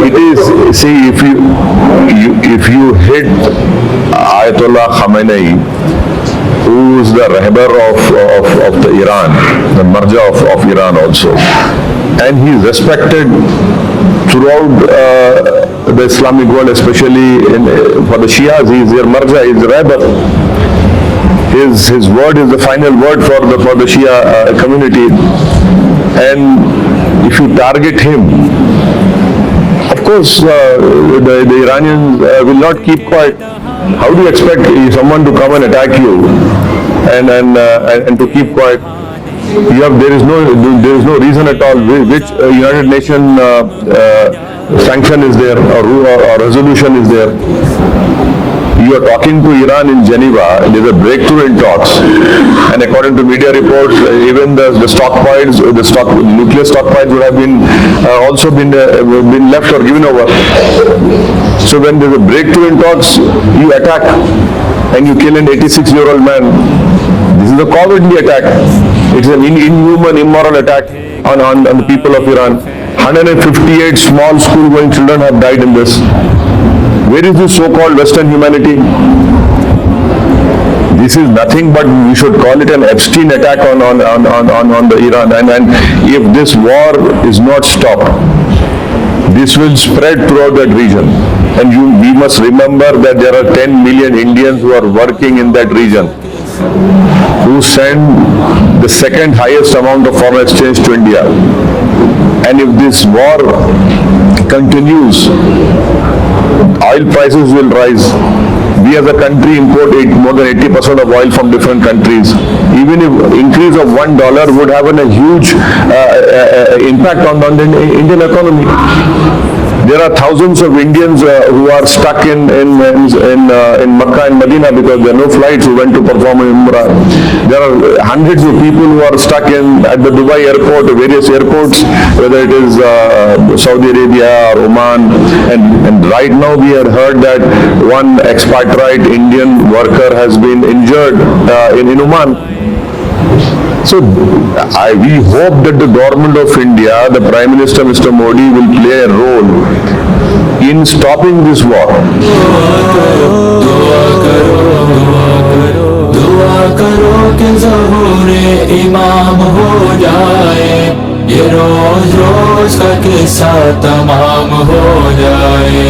It is, see, if you hit Ayatollah Khamenei, who is the Rahbar of the Iran, the Marja of Iran also, and he is respected throughout the Islamic world, especially for the Shias. He is their Marja, he is the Rahbar. His word is the final word for the Shia community, and if you target him, of course, the Iranians will not keep quiet. How do you expect someone to come and attack you and to keep quiet? There is no reason at all. Which United Nations sanction is there, or resolution is there? You are talking to Iran in Geneva. There is a breakthrough in talks, and according to media reports, even the stockpiles, nuclear stockpiles would have been also been left or given over. So when there is a breakthrough in talks, you attack and you kill an 86-year-old man. This is a cowardly attack. It is an inhuman, immoral attack on the people of Iran. 158 small school-going children have died in this. Where is this so-called Western humanity? This is nothing but, we should call it an Epstein attack on the Iran. And if this war is not stopped, this will spread throughout that region. And we must remember that there are 10 million Indians who are working in that region, who send the second highest amount of foreign exchange to India. And if this war continues, oil prices will rise. We as a country import more than 80% of oil from different countries. Even if increase of $1 would have a huge impact on the Indian economy. There are thousands of Indians who are stuck in Makkah and Medina because there are no flights who went to perform in Umrah. There are hundreds of people who are stuck at the Dubai airport, various airports, whether it is Saudi Arabia or Oman. And right now we had heard that one expatriate Indian worker has been injured in Oman. So we hope that the government of India, the Prime Minister Mr. Modi, will play a role in stopping this war. दुआ करो कि ज़हूरे इमाम हो जाए, ये रोज रोज का किस्सा तमाम हो जाए।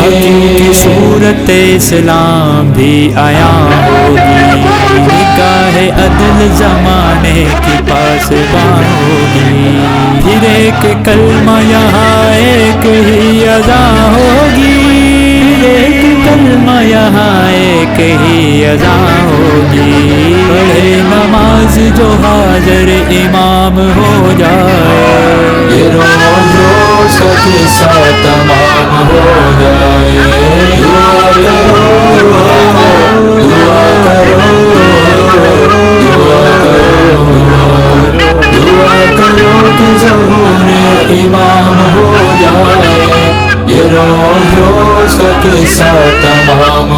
हकीकी सूरत इस्लाम भी आया होगी, निगाहे अदल ज़माने की पासबान होगी। फिर एक कलमा यहाँ एक ही अज़ा होगी, एक कलमा यहाँ एक ही अज़ा होगी। पढ़े नमाज जो हाज़िर इमाम हो जाए, ये रोज रोज का किस्सा तमाम हो जाए। दुआ करो, दुआ करो, दुआ करो कि ज़हूरे इमाम हो जाए, ये रोज रोज का किस्सा तमाम